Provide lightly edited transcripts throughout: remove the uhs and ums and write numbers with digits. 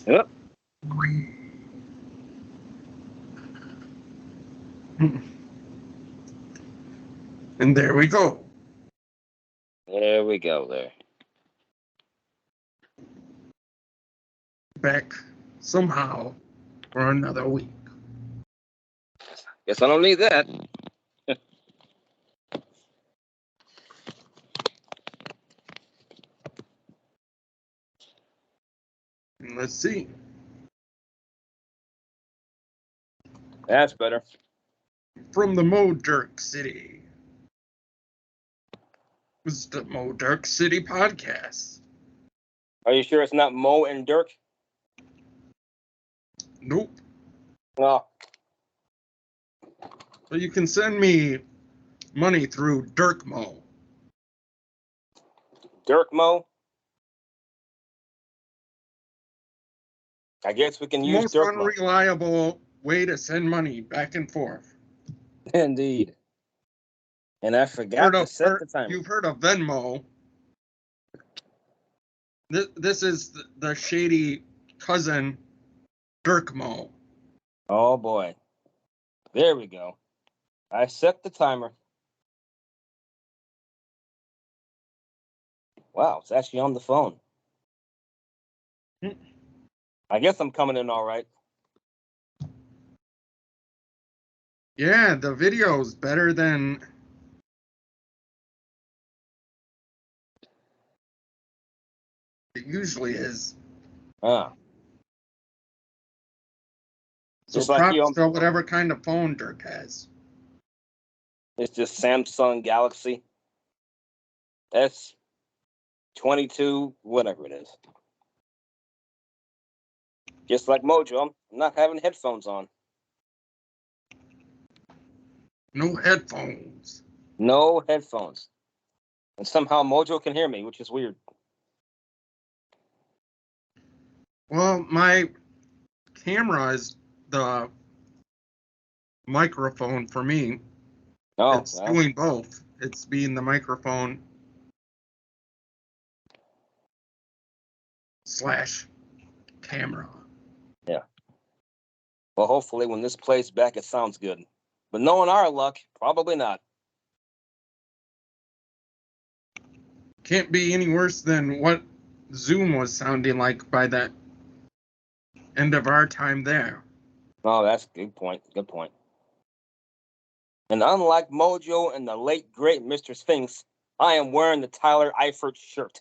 Yep. And there we go. There we go there. Back somehow for another week. Guess I don't need that. And let's see. That's better. From the Mojo City. This is the Mojo City podcast. Are you sure it's not Mo and Dirk? Nope. No. But you can send me money through Dirk Mo. Dirk Mo? I guess we can use Most Dirk Mo. unreliable way to send money back and forth. Indeed. And I forgot to set the timer. You've heard of Venmo. This is the shady cousin, Dirk Mo. Oh, boy. There we go. I set the timer. Wow, it's actually on the phone. I guess I'm coming in all right. Yeah, the video's better than it usually is. Ah. So Just like props to whatever kind of phone Dirk has. It's just Samsung Galaxy S22, whatever it is. Just like Mojo, I'm not having headphones on. No headphones. No headphones. And somehow Mojo can hear me, which is weird. Well, my camera is the microphone for me. Oh, it's doing both. It's being the microphone / camera. Yeah. Well, hopefully when this plays back, it sounds good. But knowing our luck, probably not. Can't be any worse than what Zoom was sounding like by the end of our time there. Oh, that's a good point. Good point. And unlike Mojo and the late, great Mr. Sphinx, I am wearing the Tyler Eifert shirt.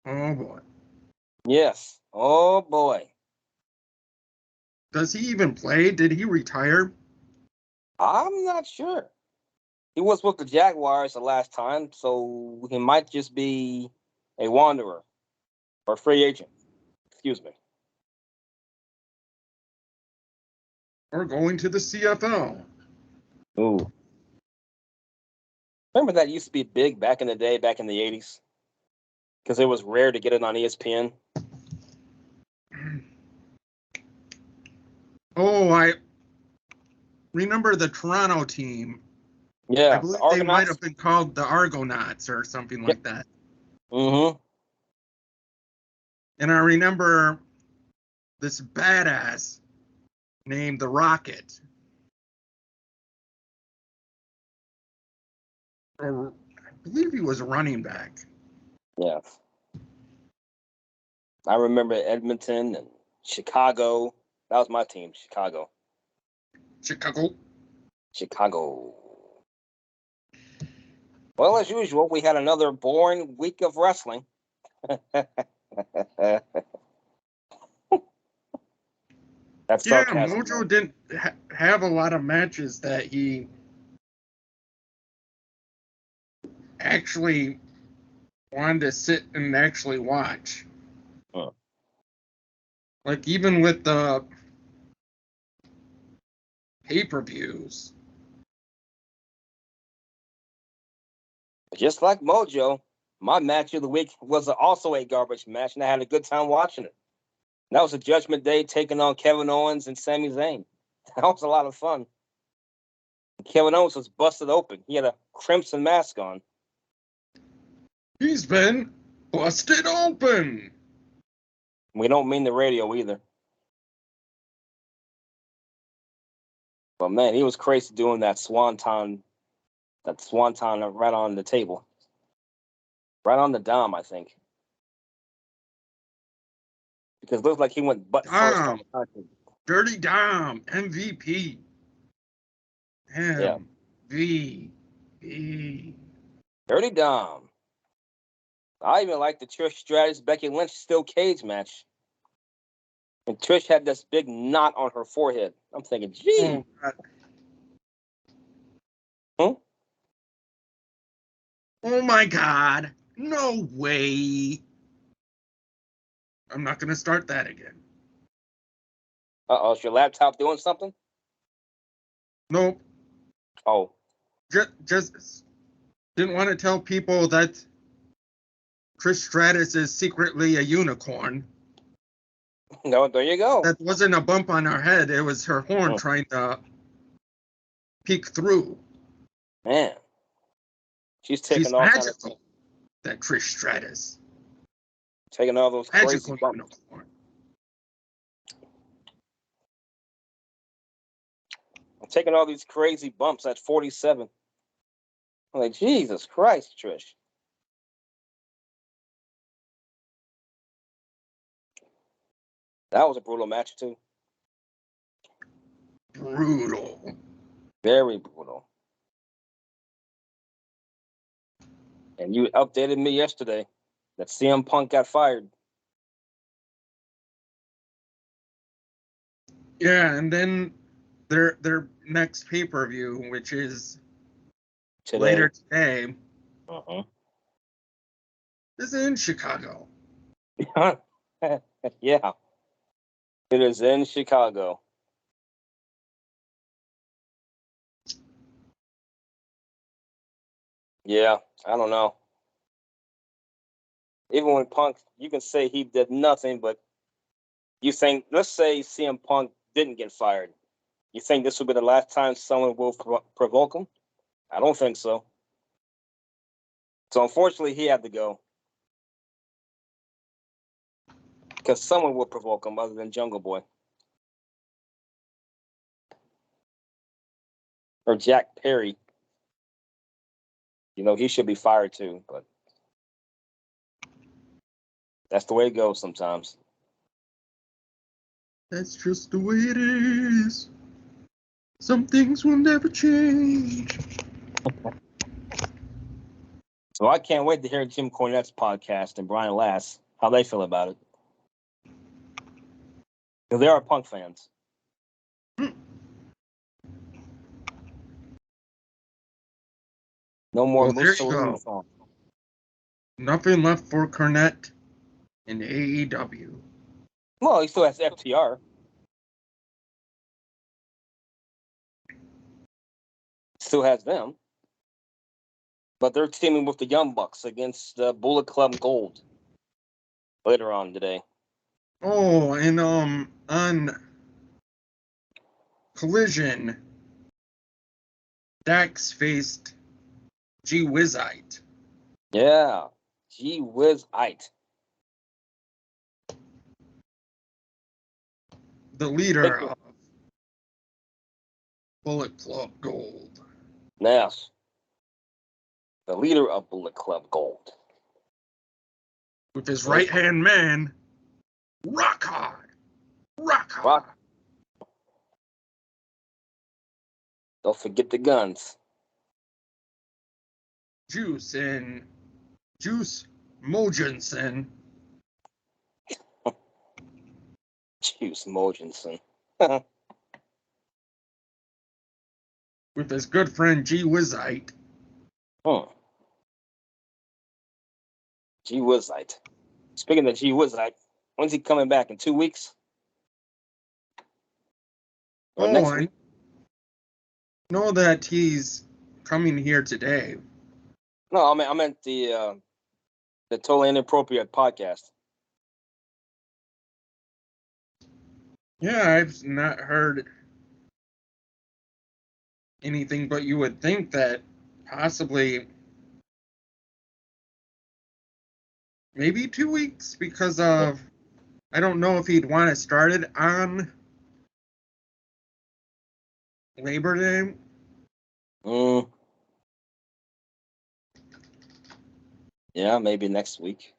Oh, boy. Yes. Oh, boy. Does he even play? Did he retire? I'm not sure. He was with the Jaguars the last time, so he might just be a wanderer or free agent. Excuse me. Or going to the CFL? Ooh. Remember that used to be big back in the day, back in the 80s? Because it was rare to get it on ESPN. Oh, I remember the Toronto team. Yeah. I believe they might have been called the Argonauts or something like that. Mm-hmm. And I remember this badass named the Rocket. Or I believe he was a running back. Yeah. I remember Edmonton and Chicago. That was my team, Chicago. Chicago. Well, as usual, we had another boring week of wrestling. That's sarcasm. Mojo didn't have a lot of matches that he actually wanted to sit and actually watch. Huh. Like even with the pay-per-views. Just like Mojo, my match of the week was also a garbage match, and I had a good time watching it. And that was a Judgment Day taking on Kevin Owens and Sami Zayn. That was a lot of fun. Kevin Owens was busted open. He had a crimson mask on. He's been busted open. We don't mean the radio either. But man, he was crazy doing that swanton right on the table. Right on the dome, I think. Because it looked like he went butt first on the country. Dirty Dom, MVP. Yeah. MVP. Dirty Dom. I even like the Trish Stratus Becky Lynch steel cage match. And Trish had this big knot on her forehead. I'm thinking, gee. Oh my God. No way. I'm not going to start that again. Uh-oh, is your laptop doing something? Nope. Oh. Just didn't want to tell people that Trish Stratus is secretly a unicorn. No, there you go. That wasn't a bump on her head. It was her horn trying to peek through. Man. She's all magical, that Trish Stratus. Taking all those crazy bumps. Unicorn. I'm taking all these crazy bumps at 47. I'm like, Jesus Christ, Trish. That was a brutal match, too. Brutal. Very brutal. And you updated me yesterday that CM Punk got fired. Yeah, and then their next pay-per-view, which is later today, is in Chicago. Yeah. It is in Chicago. Yeah, I don't know. Even when Punk, you can say he did nothing, but you think, let's say CM Punk didn't get fired. You think this will be the last time someone will provoke him? I don't think so. So unfortunately, he had to go. Because someone will provoke him other than Jungle Boy. Or Jack Perry. You know, he should be fired too, but that's the way it goes sometimes. That's just the way it is. Some things will never change. So I can't wait to hear Jim Cornette's podcast and Brian Lass, how they feel about it. Because they are Punk fans. No more Mussolini song. Nothing left for Cornette in AEW. Well, he still has FTR. Still has them. But they're teaming with the Young Bucks against Bullet Club Gold later on today. Oh, and on Collision, Dax faced G Wizite. Yeah, G Wizite. The leader of Bullet Club Gold. Yes. The leader of Bullet Club Gold. With his right-hand man, Rock Hard. Rock Hard. Don't forget the guns. Juice Mojensen. Juice Mojensen. With his good friend G Wizite. G Wizite. Speaking of G Wizite, when's he coming back? In 2 weeks? Or next week? I know that he's coming here today. No, I meant the Totally Inappropriate podcast. Yeah, I've not heard anything, but you would think that possibly maybe 2 weeks because of I don't know if he'd want to start it on Labor Day. Yeah, maybe next week.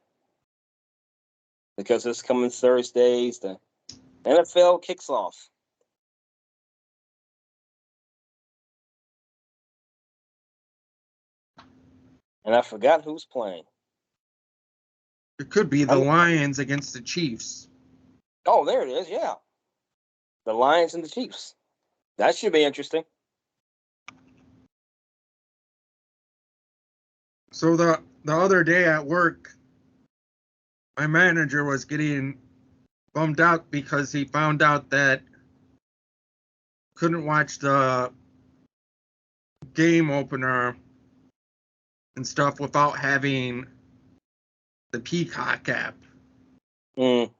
Because this coming Thursdays, the NFL kicks off. And I forgot who's playing. It could be the Lions against the Chiefs. Oh, there it is, yeah. The Lions and the Chiefs. That should be interesting. So the other day at work, my manager was getting bummed out because he found out that couldn't watch the game opener and stuff without having the Peacock app. And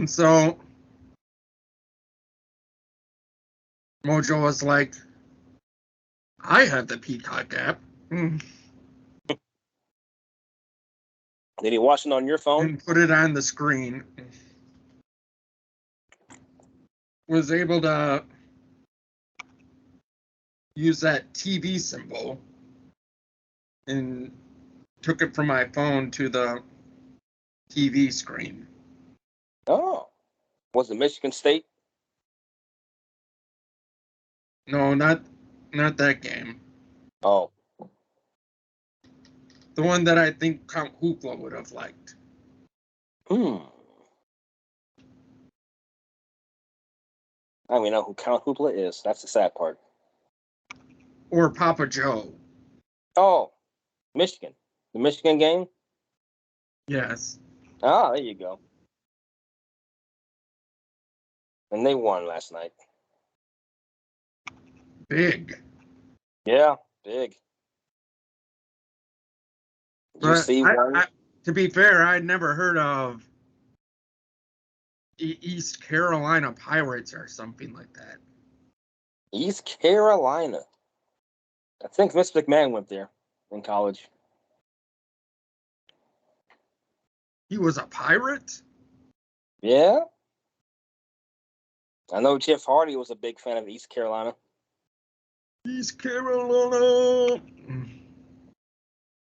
so Mojo was like, I have the Peacock app. Did he watch it on your phone? And put it on the screen. Was able to use that TV symbol and took it from my phone to the TV screen. Oh. Was it Michigan State? No, not that game. Oh. The one that I think Count Hoopla would have liked. I don't even know who Count Hoopla is. That's the sad part. Or Papa Joe. Oh, Michigan. The Michigan game? Yes. Ah, there you go. And they won last night. Big. Yeah, big. You see one? To be fair, I'd never heard of East Carolina Pirates or something like that. East Carolina. I think Vince McMahon went there in college. He was a Pirate? Yeah. I know Jeff Hardy was a big fan of East Carolina. East Carolina.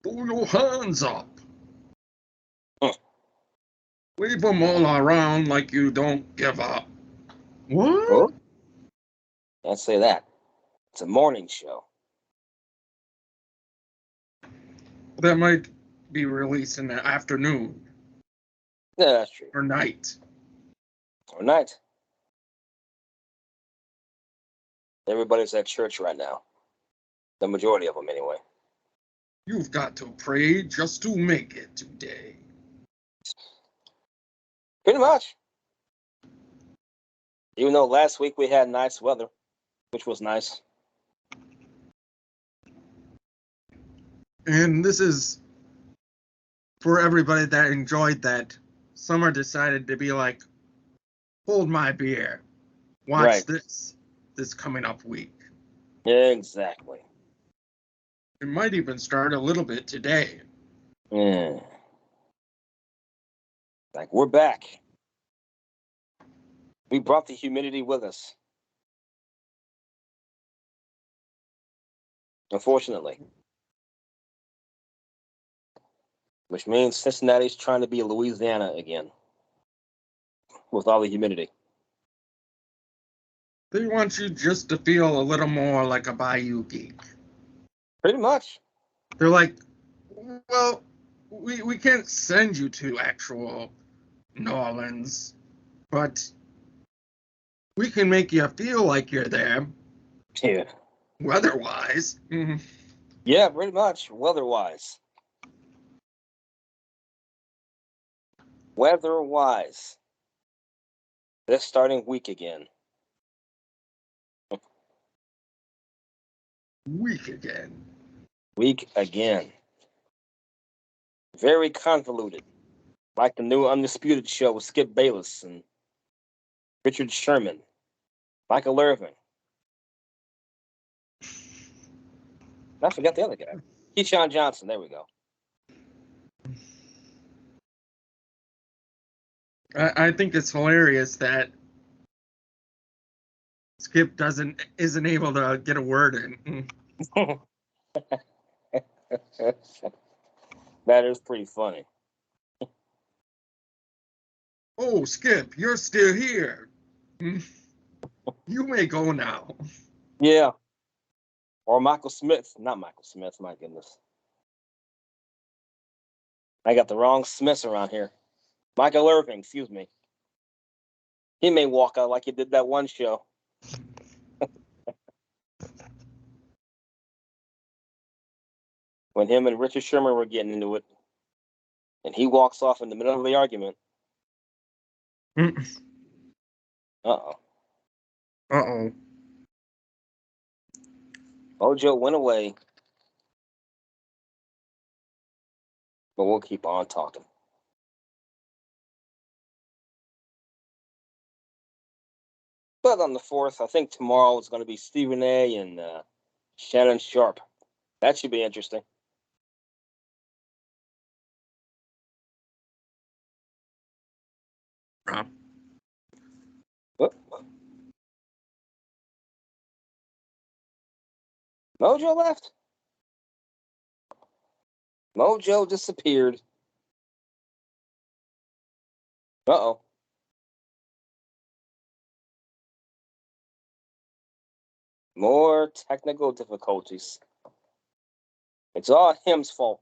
Throw your hands up. Wave them all around like you don't give up. What? Oh? Can't say that. It's a morning show. That might be released in the afternoon. Yeah, that's true. Or night. Or night. Everybody's at church right now. The majority of them, anyway. You've got to pray just to make it today. Pretty much. Even though last week we had nice weather, which was nice. And this is for everybody that enjoyed that. Summer decided to be like, hold my beer. Watch this coming up week. Exactly. It might even start a little bit today. Yeah. Like, we're back. We brought the humidity with us. Unfortunately. Which means Cincinnati's trying to be Louisiana again. With all the humidity. They want you just to feel a little more like a Bayou geek. Pretty much. They're like, well, we can't send you to actual New Orleans, but we can make you feel like you're there. Yeah. Weather-wise. Yeah, pretty much. Weather-wise. Weather-wise. This starting week again. Week again. Week again. Very convoluted. Like the new Undisputed show with Skip Bayless and Richard Sherman. Michael Irvin. I forgot the other guy. Keyshawn Johnson. There we go. I think it's hilarious that Skip isn't able to get a word in. That is pretty funny. Oh, Skip, you're still here. You may go now. Yeah. Or Michael Smith. Not Michael Smith, my goodness. I got the wrong Smiths around here. Michael Irving, excuse me. He may walk out like he did that one show. When him and Richard Sherman were getting into it. And he walks off in the middle of the argument. Uh-oh. Uh-oh. Mojo went away. But we'll keep on talking. But on the 4th, I think tomorrow is going to be Stephen A. and Shannon Sharp. That should be interesting. Whoop. Mojo left? Mojo disappeared. Uh-oh. More technical difficulties. It's all him's fault.